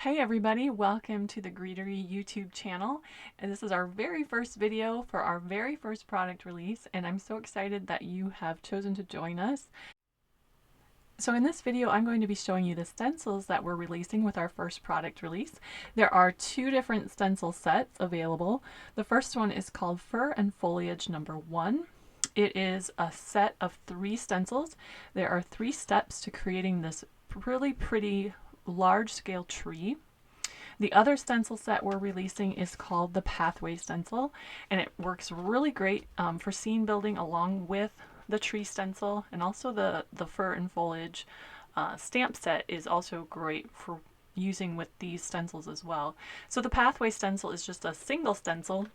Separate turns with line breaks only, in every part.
Hey everybody, welcome to the Greetery YouTube channel. And this is our very first video for our very first product release, and I'm so excited that you have chosen to join us. So in this video, I'm going to be showing you the stencils that we're releasing with our first product release. There are two different stencil sets available. The first one is called Fur and Foliage number 1. It is a set of 3 stencils. There are 3 steps to creating this really pretty large scale tree. The other stencil set we're releasing is called the Pathway stencil, and it works really great for scene building along with the tree stencil, and also the Fur and Foliage stamp set is also great for using with these stencils as well. So the Pathway stencil is just a single stencil,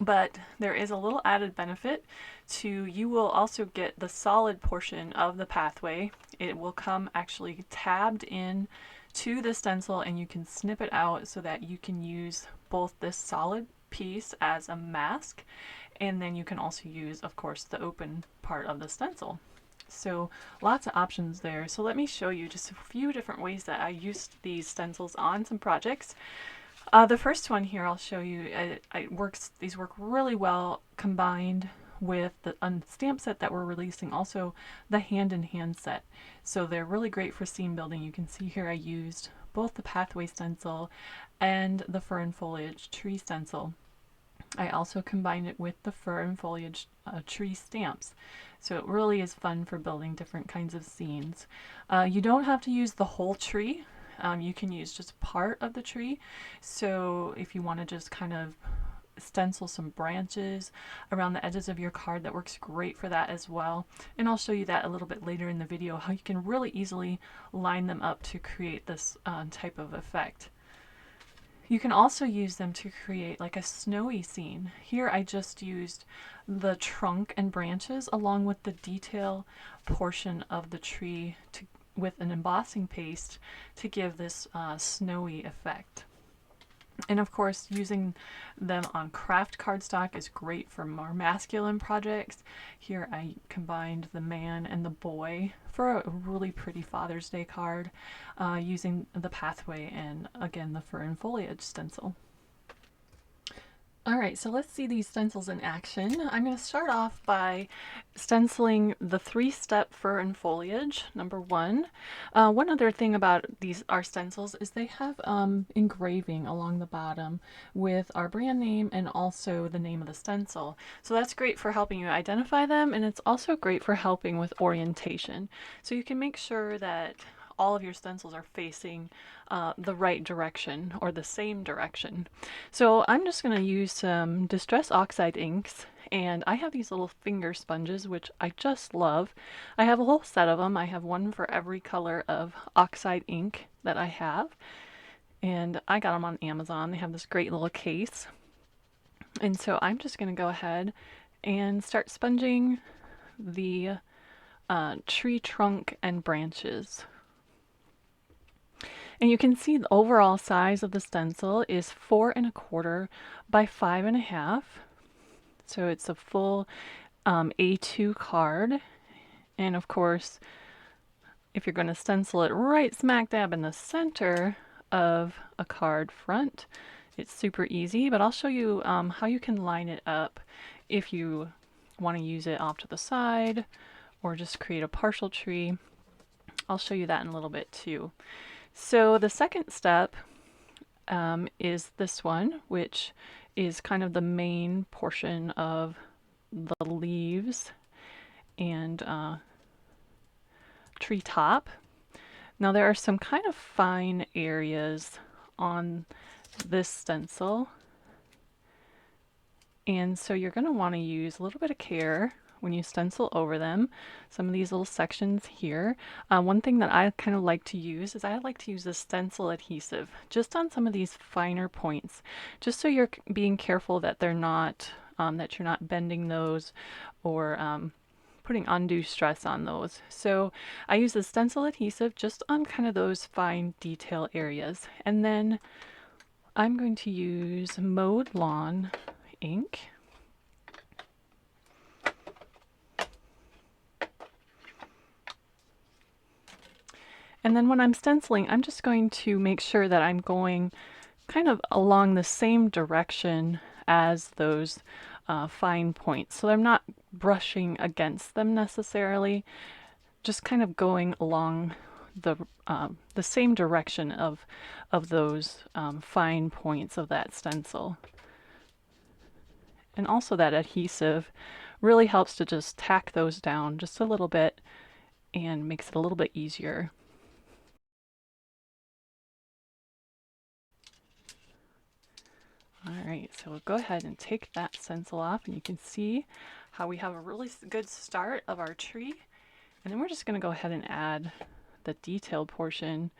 but there is a little added benefit to you will also get the solid portion of the pathway. It will come actually tabbed in to the stencil, and you can snip it out so that you can use both this solid piece as a mask, and then you can also use, of course, the open part of the stencil. So lots of options there. So let me show you just a few different ways that I used these stencils on some projects. The first one here I'll show you, these work really well combined with the stamp set that we're releasing, also the hand-in-hand set. So they're really great for scene building. You can see here I used both the Pathway stencil and the Fur and Foliage tree stencil. I also combined it with the Fur and Foliage tree stamps. So it really is fun for building different kinds of scenes. You don't have to use the whole tree. You can use just part of the tree. So if you want to just kind of stencil some branches around the edges of your card, that works great for that as well. And I'll show you that a little bit later in the video, how you can really easily line them up to create this type of effect. You can also use them to create like a snowy scene. Here I just used the trunk and branches along with the detail portion of the tree with an embossing paste to give this snowy effect. And of course, using them on craft cardstock is great for more masculine projects. Here I combined the man and the boy for a really pretty Father's Day card using the Pathway and again the Fur and Foliage stencil. Alright, so let's see these stencils in action. I'm going to start off by stenciling the 3-step Fur and Foliage, number 1. One other thing about our stencils is they have engraving along the bottom with our brand name and also the name of the stencil. So that's great for helping you identify them, and it's also great for helping with orientation. So you can make sure that all of your stencils are facing the right direction or the same direction. So I'm just going to use some Distress Oxide inks, and I have these little finger sponges which I just love. I have a whole set of them. I have one for every color of oxide ink that I have, and I got them on Amazon. They have this great little case, and so I'm just going to go ahead and start sponging the tree trunk and branches. And you can see the overall size of the stencil is 4 1/4 by 5 1/2. So it's a full A2 card. And of course, if you're going to stencil it right smack dab in the center of a card front, it's super easy. But I'll show you how you can line it up if you want to use it off to the side or just create a partial tree. I'll show you that in a little bit too. So the second step is this one, which is kind of the main portion of the leaves and tree top. Now there are some kind of fine areas on this stencil, and so you're going to want to use a little bit of care when you stencil over them. Some of these little sections here. One thing that I kind of like to use is I like to use the stencil adhesive just on some of these finer points, just so you're being careful that they're not, that you're not bending those or putting undue stress on those. So I use the stencil adhesive just on kind of those fine detail areas. And then I'm going to use Mowed Lawn ink. And then when I'm stenciling, I'm just going to make sure that I'm going kind of along the same direction as those fine points. So I'm not brushing against them necessarily, just kind of going along the same direction of those fine points of that stencil. And also that adhesive really helps to just tack those down just a little bit and makes it a little bit easier. All right, so we'll go ahead and take that stencil off, and you can see how we have a really good start of our tree. And then we're just going to go ahead and add the detailed portion,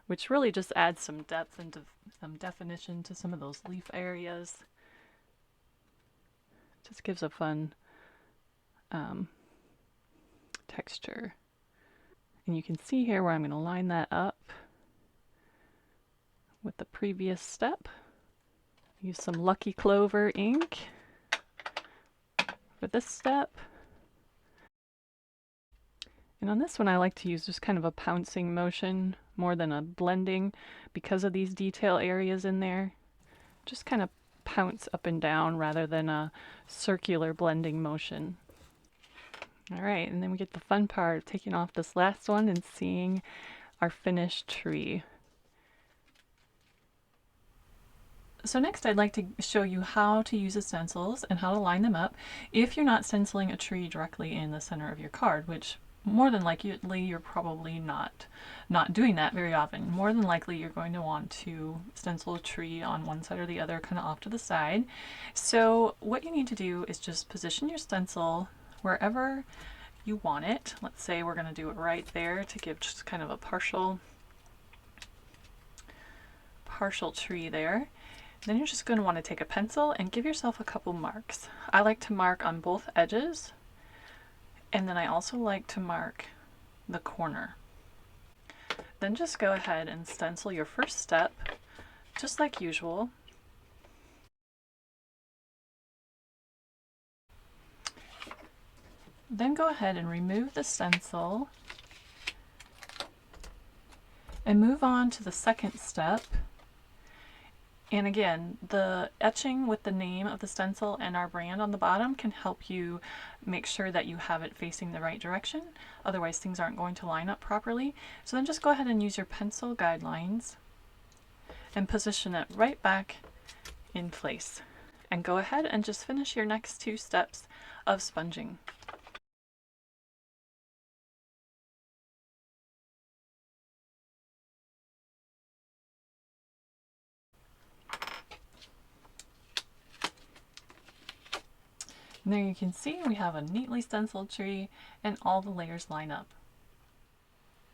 which really just adds some depth and some definition to some of those leaf areas. Just gives a fun texture. And you can see here where I'm going to line that up with the previous step. Use some Lucky Clover ink for this step. And on this one I like to use just kind of a pouncing motion more than a blending because of these detail areas in there. Just kind of pounce up and down rather than a circular blending motion. Alright, and then we get the fun part of taking off this last one and seeing our finished tree. So next I'd like to show you how to use the stencils and how to line them up if you're not stenciling a tree directly in the center of your card, which more than likely you're probably not doing that very often. More than likely you're going to want to stencil a tree on one side or the other, kind of off to the side. So what you need to do is just position your stencil wherever you want it. Let's say we're going to do it right there to give just kind of a partial tree there. Then you're just going to want to take a pencil and give yourself a couple marks. I like to mark on both edges, and then I also like to mark the corner. Then just go ahead and stencil your first step, just like usual. Then go ahead and remove the stencil and move on to the second step. And again, the etching with the name of the stencil and our brand on the bottom can help you make sure that you have it facing the right direction. Otherwise things aren't going to line up properly. So then just go ahead and use your pencil guidelines and position it right back in place. And go ahead and just finish your next two steps of sponging. And there you can see we have a neatly stenciled tree and all the layers line up.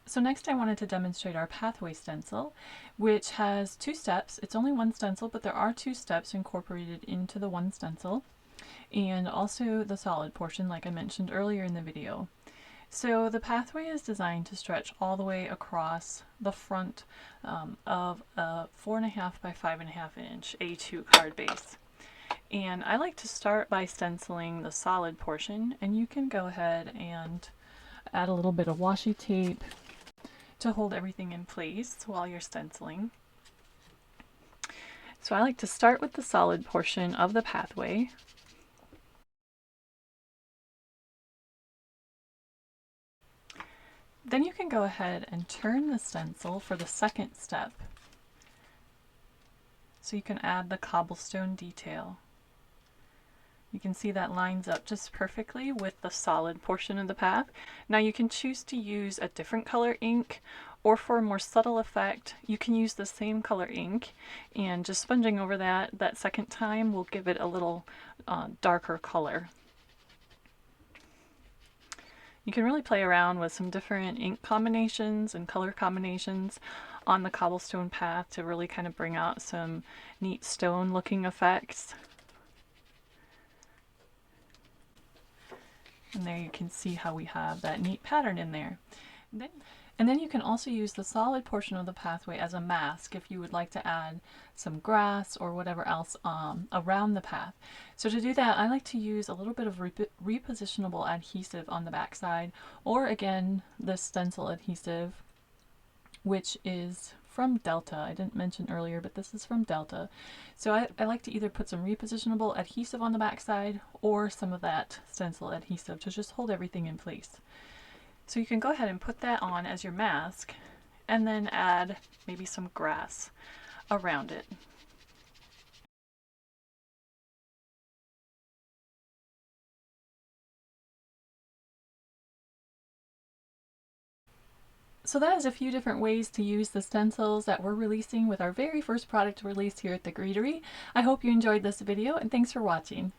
So next I wanted to demonstrate our pathway stencil, which has two steps. It's only one stencil, but there are two steps incorporated into the one stencil, and also the solid portion like I mentioned earlier in the video. So the pathway is designed to stretch all the way across the front of a 4.5 by 5.5 inch A2 card base. And I like to start by stenciling the solid portion, and you can go ahead and add a little bit of washi tape to hold everything in place while you're stenciling. So I like to start with the solid portion of the pathway. Then you can go ahead and turn the stencil for the second step, so you can add the cobblestone detail. You can see that lines up just perfectly with the solid portion of the path. Now you can choose to use a different color ink, or for a more subtle effect you can use the same color ink, and just sponging over that second time will give it a little darker color. You can really play around with some different ink combinations and color combinations on the cobblestone path to really kind of bring out some neat stone looking effects. And there you can see how we have that neat pattern in there. And then you can also use the solid portion of the pathway as a mask if you would like to add some grass or whatever else around the path. So to do that, I like to use a little bit of repositionable adhesive on the back side, or again, the stencil adhesive. which is from Delta. I didn't mention earlier, but this is from Delta. So I like to either put some repositionable adhesive on the back side or some of that stencil adhesive to just hold everything in place. So you can go ahead and put that on as your mask and then add maybe some grass around it. So that is a few different ways to use the stencils that we're releasing with our very first product release here at the Greetery. I hope you enjoyed this video and thanks for watching.